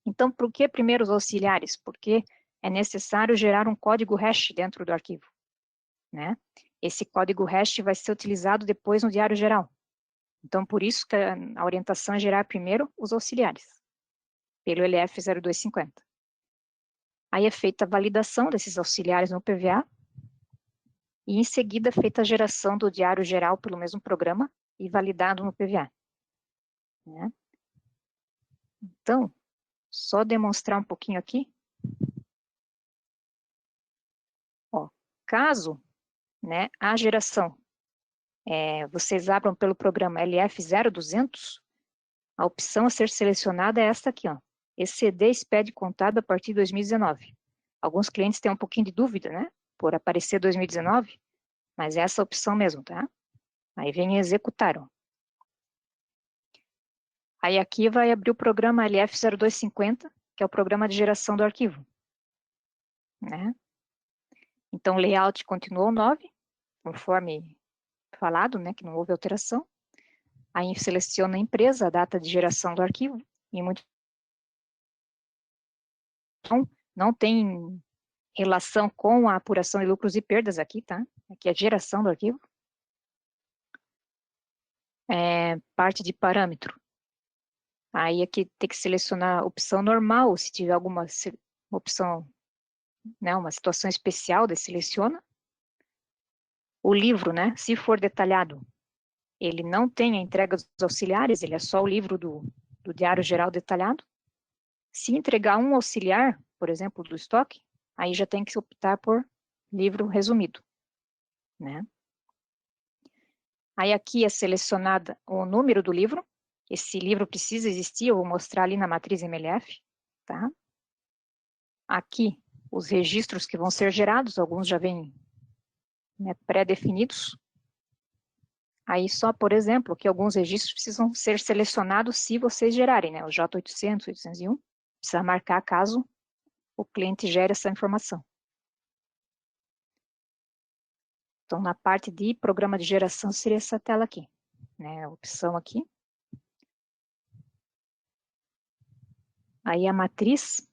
Então, por que primeiro os auxiliares? Porque é necessário gerar um código hash dentro do arquivo, né? Esse código hash vai ser utilizado depois no diário geral. Então, por isso que a orientação é gerar primeiro os auxiliares, pelo LF0250. Aí é feita a validação desses auxiliares no PVA, e em seguida feita a geração do diário geral pelo mesmo programa e validado no PVA, né? Então, só demonstrar um pouquinho aqui. Ó, caso, né, a geração, vocês abram pelo programa LF0200, a opção a ser selecionada é esta aqui, ó. Exceder SPED contábil a partir de 2019. Alguns clientes têm um pouquinho de dúvida, né? Por aparecer 2019, mas é essa opção mesmo, tá? Aí vem executar, ó. Aí aqui vai abrir o programa LF0250, que é o programa de geração do arquivo, né? Então, o layout continuou 9, conforme falado, né? Que não houve alteração. Aí seleciona a empresa, a data de geração do arquivo, e não tem relação com a apuração de lucros e perdas aqui, tá? Aqui é a geração do arquivo. Parte de parâmetro. Aí aqui tem que selecionar a opção normal, se tiver alguma opção, né, uma situação especial, daí seleciona. O livro, né, se for detalhado, ele não tem a entrega dos auxiliares, ele é só o livro do diário geral detalhado. Se entregar um auxiliar, por exemplo, do estoque, aí já tem que optar por livro resumido, né? Aí aqui é selecionada o número do livro. Esse livro precisa existir, eu vou mostrar ali na matriz MLF, tá? Aqui, os registros que vão ser gerados, alguns já vêm, né, pré-definidos. Aí só, por exemplo, que alguns registros precisam ser selecionados se vocês gerarem, né? O J800, 801, precisa marcar caso o cliente gere essa informação. Então, na parte de programa de geração, seria essa tela aqui, né? A opção aqui. Aí a matriz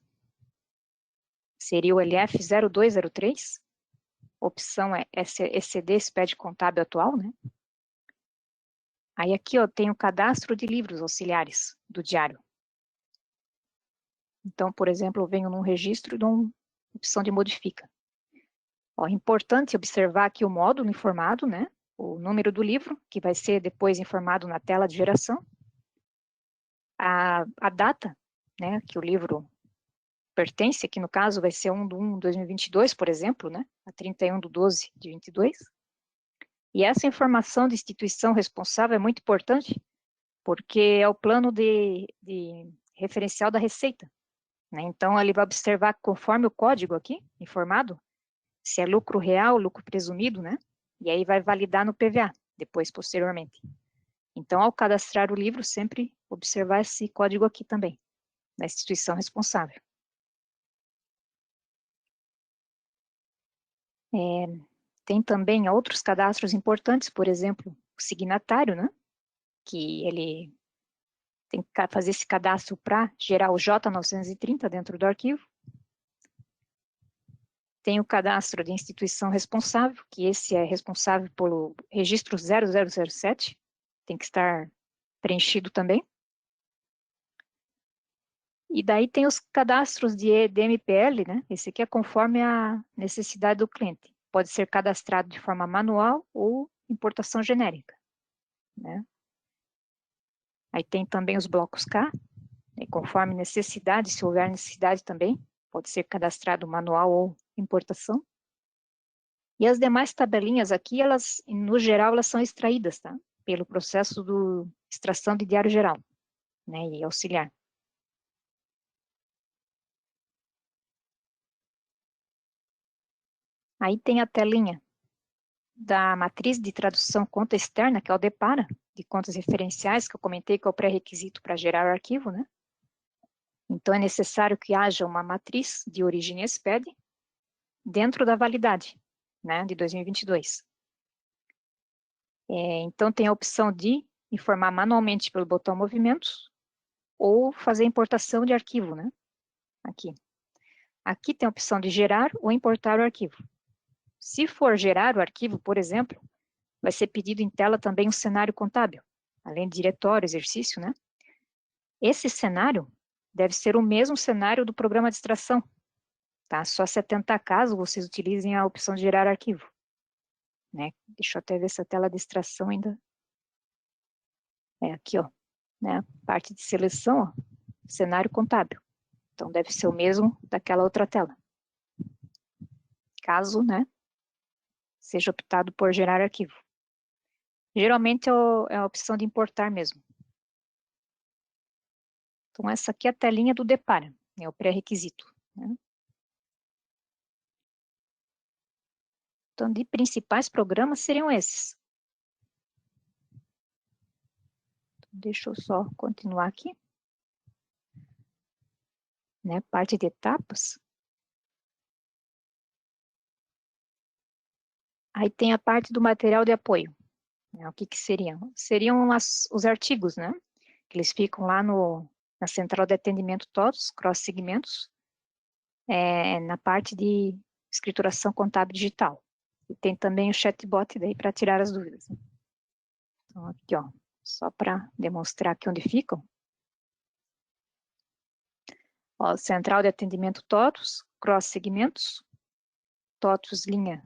seria o LF0203. A opção é exceder SPED contábil atual, né? Aí aqui, ó, tem o cadastro de livros auxiliares do diário. Então, por exemplo, eu venho num registro e dou uma opção de modifica. Ó, é importante observar aqui o módulo informado, né? o número do livro, que vai ser depois informado na tela de geração, a data, né, que o livro pertence, que no caso vai ser 1/1/2022, por exemplo, né, a 31/12/22. E essa informação de instituição responsável é muito importante, porque é o plano de referencial da Receita, né? Então, ele vai observar conforme o código aqui, informado, se é lucro real, lucro presumido, né? E aí vai validar no PVA, depois, posteriormente. Então, ao cadastrar o livro, sempre observar esse código aqui também, da instituição responsável. Tem também outros cadastros importantes, por exemplo, o signatário, né? Que ele tem que fazer esse cadastro para gerar o J930 dentro do arquivo. Tem o cadastro de instituição responsável, que esse é responsável pelo registro 0007, tem que estar preenchido também. E daí tem os cadastros de DMPL, né? Esse aqui é conforme a necessidade do cliente. Pode ser cadastrado de forma manual ou importação genérica, né? Aí tem também os blocos K, né? Conforme necessidade, se houver necessidade também, pode ser cadastrado manual ou importação. E as demais tabelinhas aqui, elas, no geral, elas são extraídas, tá? Pelo processo de extração de diário geral, né? E auxiliar. Aí tem a telinha da matriz de tradução conta externa, que é o DEPARA, de contas referenciais, que eu comentei que é o pré-requisito para gerar o arquivo, né? Então, é necessário que haja uma matriz de origem SPED dentro da validade, né, de 2022. Então, tem a opção de informar manualmente pelo botão movimentos ou fazer importação de arquivo, né, aqui. Aqui tem a opção de gerar ou importar o arquivo. Se for gerar o arquivo, por exemplo, vai ser pedido em tela também um cenário contábil, além de diretório, exercício, né? Esse cenário deve ser o mesmo cenário do programa de extração, tá? Só se atentar caso vocês utilizem a opção de gerar arquivo, né? Deixa eu até ver se a tela de extração ainda... aqui, ó, né? Parte de seleção, ó, cenário contábil. Então, deve ser o mesmo daquela outra tela. Caso, né, seja optado por gerar arquivo. Geralmente é a opção de importar mesmo. Então, essa aqui é a telinha do DEPARA, é o pré-requisito, né? Então, de principais programas seriam esses. Deixa eu só continuar aqui. Né, parte de etapas. Aí tem a parte do material de apoio. Né, o que que seriam? Seriam os artigos, né? Que eles ficam lá na central de atendimento todos, cross-segmentos, na parte de escrituração contábil digital. E tem também o chatbot daí para tirar as dúvidas. Então, aqui, ó, só para demonstrar aqui onde ficam. Ó, central de atendimento TOTUS, cross-segmentos, TOTUS linha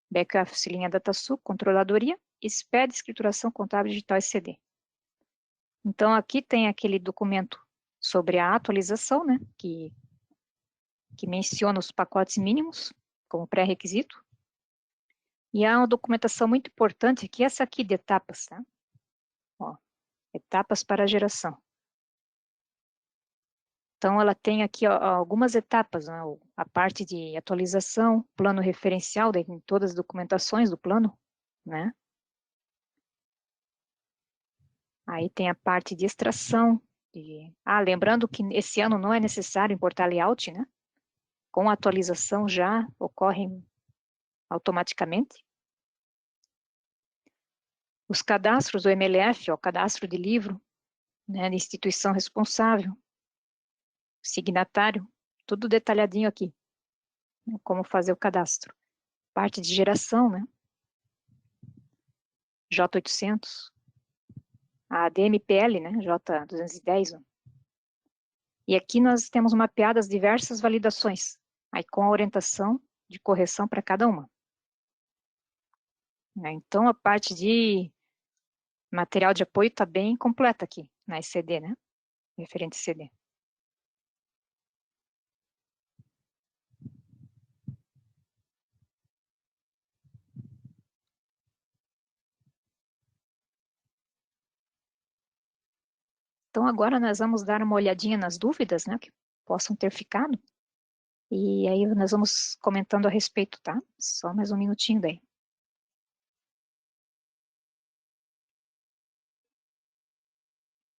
back-office linha DataSul, controladoria, SPED, escrituração contábil digital ECD. Então, aqui tem aquele documento sobre a atualização, né, que menciona os pacotes mínimos como pré-requisito. E há uma documentação muito importante, que é essa aqui de etapas, tá? Ó, etapas para a geração. Então, ela tem aqui ó, algumas etapas, né? A parte de atualização, plano referencial, daí tem todas as documentações do plano, né? Aí tem a parte de extração. Lembrando que esse ano não é necessário importar layout, né? Com a atualização já ocorre automaticamente. Os cadastros do MLF, ó, cadastro de livro, né, de instituição responsável, signatário, tudo detalhadinho aqui, né, como fazer o cadastro. Parte de geração, né? J800, a DMPL, né? J210. E aqui nós temos mapeadas diversas validações, aí com a orientação de correção para cada uma. né? Então, a parte de material de apoio está bem completa aqui na ECD, né? Referente ECD. Então, agora nós vamos dar uma olhadinha nas dúvidas, né, que possam ter ficado. E aí nós vamos comentando a respeito, tá? Só mais um minutinho daí.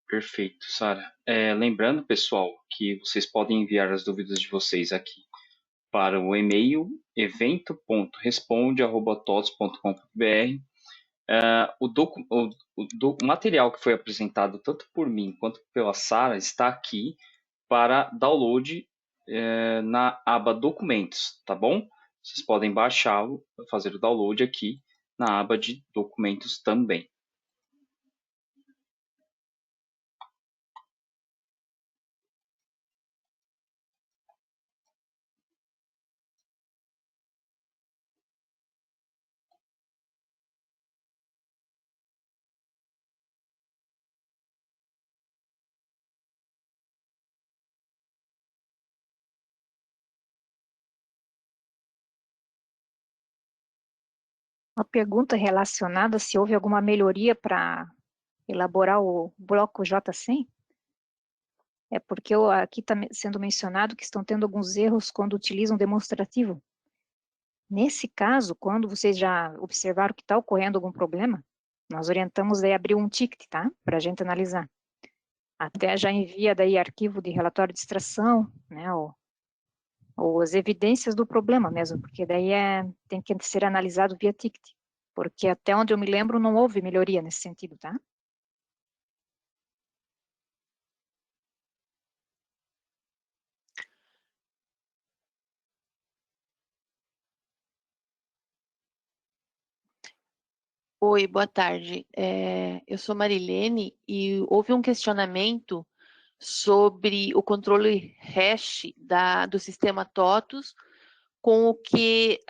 Perfeito, Sara. Lembrando, pessoal, que vocês podem enviar as dúvidas de vocês aqui para o e-mail evento.responde@tots.com.br. O material que foi apresentado tanto por mim quanto pela Sara está aqui para download na aba Documentos, tá bom? Vocês podem baixá-lo, fazer o download aqui na aba de Documentos também. Uma pergunta relacionada se houve alguma melhoria para elaborar o bloco J100? É porque aqui está sendo mencionado que estão tendo alguns erros quando utilizam demonstrativo. Nesse caso, quando vocês já observaram que está ocorrendo algum problema, nós orientamos daí a abrir um ticket, tá? Para a gente analisar. Até já envia daí arquivo de relatório de extração, né? Ou as evidências do problema mesmo, porque daí tem que ser analisado via ticket. Porque até onde eu me lembro não houve melhoria nesse sentido, tá? Oi, boa tarde. Eu sou Marilene e houve um questionamento sobre o controle hash do sistema TOTUS com o que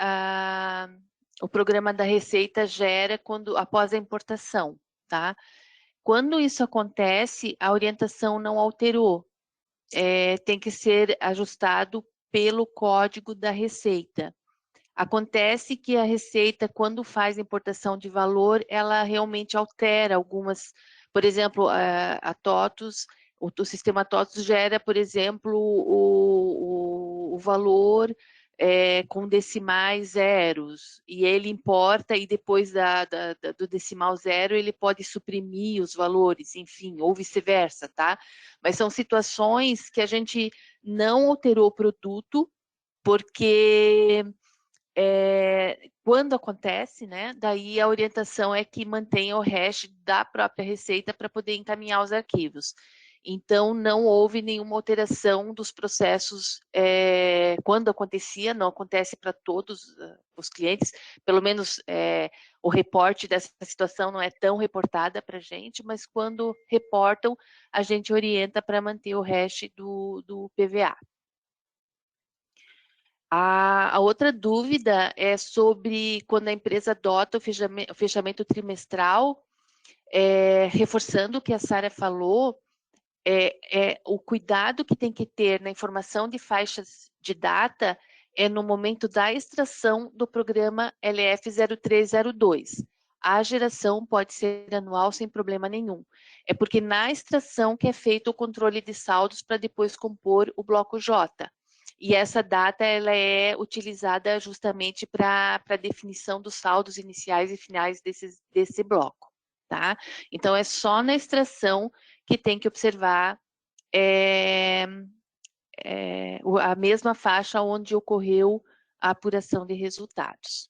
o programa da Receita gera após a importação, tá? Quando isso acontece, a orientação não alterou. Tem que ser ajustado pelo código da Receita. Acontece que a Receita, quando faz importação de valor, ela realmente altera algumas, por exemplo, a TOTUS, o sistema TOTUS gera, por exemplo, o valor com decimais zeros, e ele importa e depois do decimal zero ele pode suprimir os valores, enfim, ou vice-versa, tá? Mas são situações que a gente não alterou o produto, porque quando acontece, né, daí a orientação é que mantenha o hash da própria Receita para poder encaminhar os arquivos. Então, não houve nenhuma alteração dos processos quando acontecia, não acontece para todos os clientes, pelo menos o reporte dessa situação não é tão reportada para a gente, mas quando reportam, a gente orienta para manter o hash do PVA. A outra dúvida é sobre quando a empresa adota o fechamento trimestral, reforçando o que a Sara falou, o cuidado que tem que ter na informação de faixas de data é no momento da extração do programa LF 0302. A geração pode ser anual sem problema nenhum. É porque na extração que é feito o controle de saldos para depois compor o bloco J. E essa data ela é utilizada justamente para a definição dos saldos iniciais e finais desse bloco, tá? Então, é só na extração que tem que observar a mesma faixa onde ocorreu a apuração de resultados.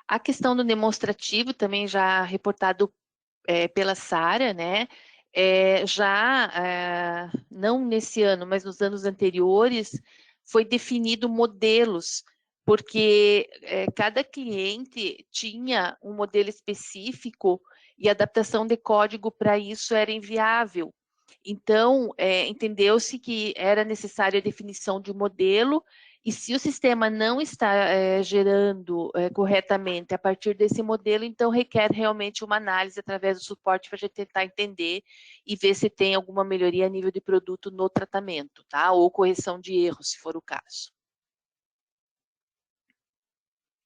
A questão do demonstrativo, também já reportado pela Sara, né? Não nesse ano, mas nos anos anteriores, foi definido modelos, porque cada cliente tinha um modelo específico e a adaptação de código para isso era inviável. Então, entendeu-se que era necessária a definição de um modelo, e se o sistema não está gerando corretamente a partir desse modelo, então requer realmente uma análise através do suporte para a gente tentar entender e ver se tem alguma melhoria a nível de produto no tratamento, tá? Ou correção de erros, se for o caso.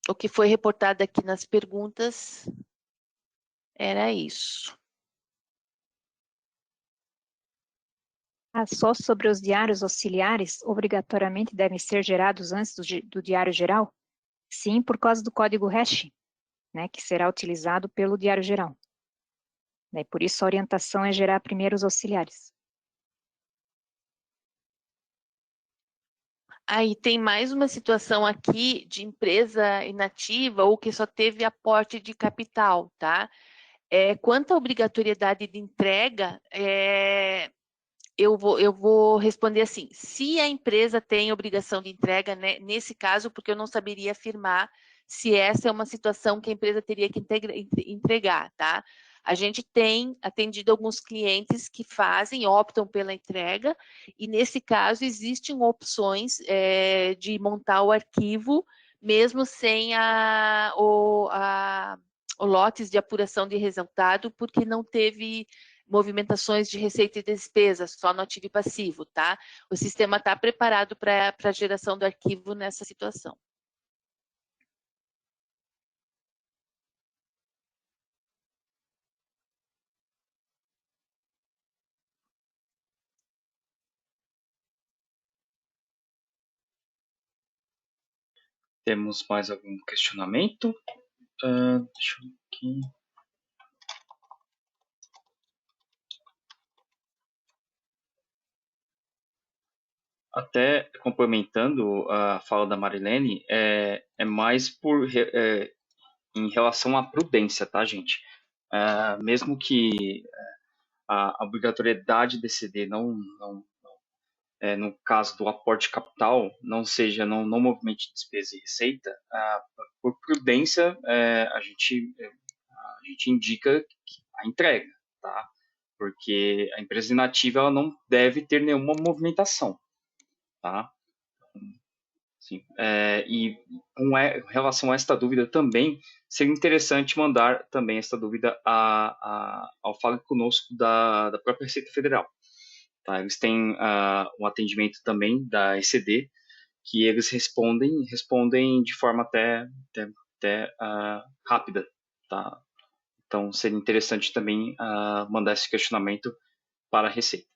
O que foi reportado aqui nas perguntas era isso. Só sobre os diários auxiliares, obrigatoriamente devem ser gerados antes do diário geral? Sim, por causa do código hash, né, que será utilizado pelo diário geral. Por isso, a orientação é gerar primeiro os auxiliares. Aí tem mais uma situação aqui de empresa inativa ou que só teve aporte de capital, tá? Quanto à obrigatoriedade de entrega, eu vou responder assim, se a empresa tem obrigação de entrega, né, nesse caso, porque eu não saberia afirmar se essa é uma situação que a empresa teria que entregar, tá? A gente tem atendido alguns clientes que optam pela entrega, e nesse caso existem opções de montar o arquivo, mesmo sem o lotes de apuração de resultado, porque não teve movimentações de receita e despesas, só no ativo e passivo, tá? O sistema está preparado para a geração do arquivo nessa situação. Temos mais algum questionamento? Deixa eu ver aqui. Até complementando a fala da Marilene, é mais em relação à prudência, tá, gente? Mesmo que a obrigatoriedade de CD no caso do aporte capital, não seja, não movimente despesa e receita, por prudência, a gente indica a entrega, tá? Porque a empresa inativa ela não deve ter nenhuma movimentação, tá? Sim. E com relação a esta dúvida também, seria interessante mandar também esta dúvida ao Fale Conosco da própria Receita Federal. Tá? Eles têm um atendimento também da ECD, que eles respondem de forma até rápida. Tá? Então, seria interessante também mandar esse questionamento para a Receita.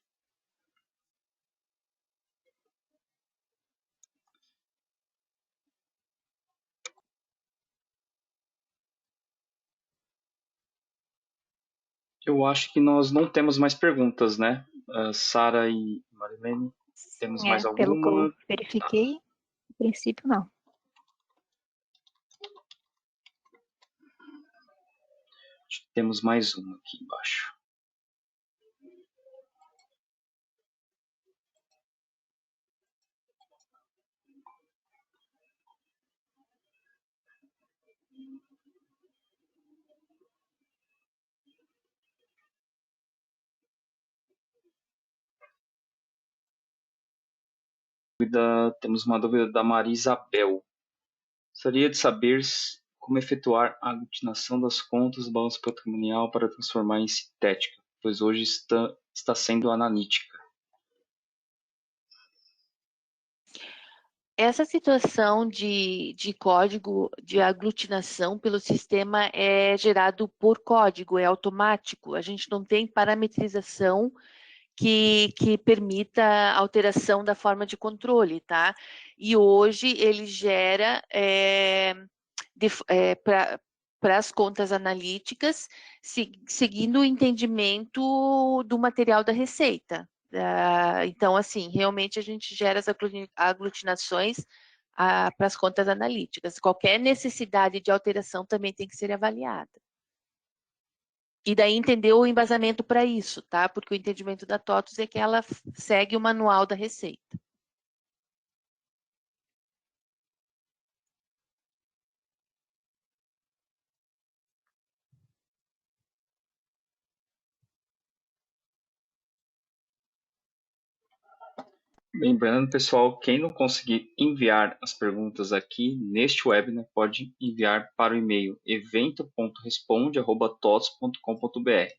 Eu acho que nós não temos mais perguntas, né? Sara e Marilene, temos mais Pelo que eu alguma? verifiquei, no princípio não. Temos mais uma aqui embaixo. Temos uma dúvida da Maria Isabel. Gostaria de saber como efetuar a aglutinação das contas do balanço patrimonial para transformar em sintética, pois hoje está sendo analítica. Essa situação de código de aglutinação pelo sistema é gerado por código, é automático. A gente não tem parametrização que permita alteração da forma de controle, tá? E hoje ele gera para as contas analíticas, seguindo o entendimento do material da receita. Então, assim, realmente a gente gera as aglutinações para as contas analíticas. Qualquer necessidade de alteração também tem que ser avaliada. E daí entender o embasamento para isso, tá? Porque o entendimento da TOTUS é que ela segue o manual da receita. Lembrando, pessoal, quem não conseguir enviar as perguntas aqui neste webinar, pode enviar para o e-mail evento.responde@tots.com.br.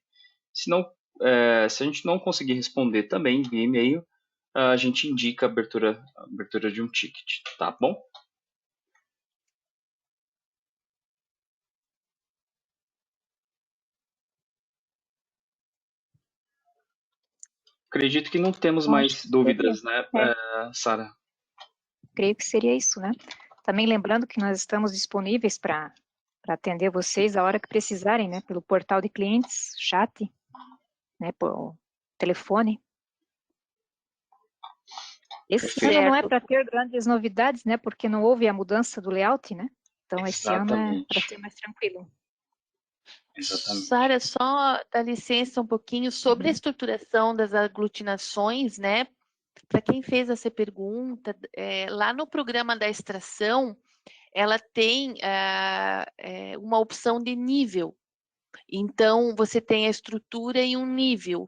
Se a gente não conseguir responder também via e-mail, a gente indica a abertura de um ticket, tá bom? Acredito que não temos Bom, mais dúvidas, né, Sara? Creio que seria isso, né? Também lembrando que nós estamos disponíveis para atender vocês a hora que precisarem, né? Pelo portal de clientes, chat, né? Por telefone. Esse ano não é para ter grandes novidades, né? Porque não houve a mudança do layout, né? Então, esse ano é para ser mais tranquilo. Exatamente. Sara, só dá licença um pouquinho sobre a estruturação das aglutinações, né? Para quem fez essa pergunta, lá no programa da extração, ela tem uma opção de nível. Então, você tem a estrutura em um nível.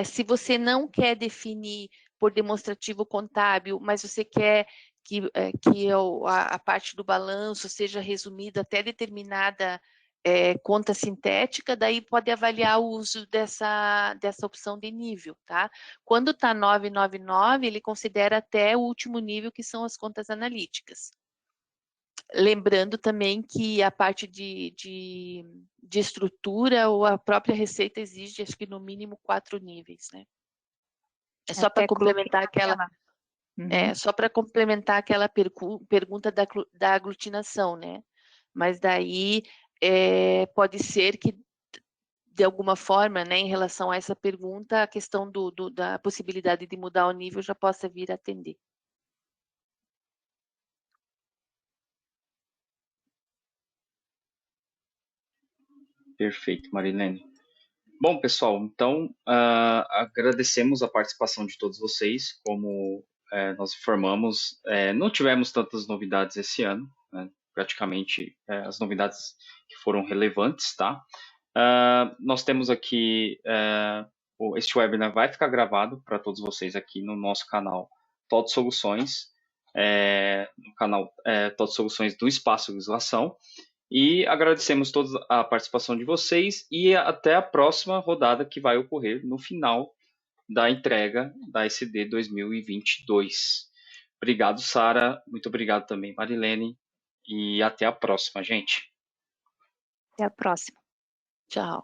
Se você não quer definir por demonstrativo contábil, mas você quer que a parte do balanço seja resumida até determinada conta sintética, daí pode avaliar o uso dessa opção de nível, tá? Quando está 999, ele considera até o último nível, que são as contas analíticas. Lembrando também que a parte de estrutura ou a própria receita exige, acho que no mínimo 4 níveis, né? É só para complementar aquela... só para complementar aquela pergunta da aglutinação, né? Mas daí pode ser que, de alguma forma, né, em relação a essa pergunta, a questão da possibilidade de mudar o nível já possa vir a atender. Perfeito, Marilene. Bom, pessoal, então agradecemos a participação de todos vocês. Como nós informamos, não tivemos tantas novidades esse ano, né? Praticamente as novidades que foram relevantes, tá? Nós temos aqui, este webinar vai ficar gravado para todos vocês aqui no nosso canal TOTS Soluções, no canal TOTS Soluções do Espaço Legislação. E agradecemos toda a participação de vocês e até a próxima rodada, que vai ocorrer no final da entrega da ECD 2022. Obrigado, Sara. Muito obrigado também, Marilene. E até a próxima, gente. Até a próxima. Tchau.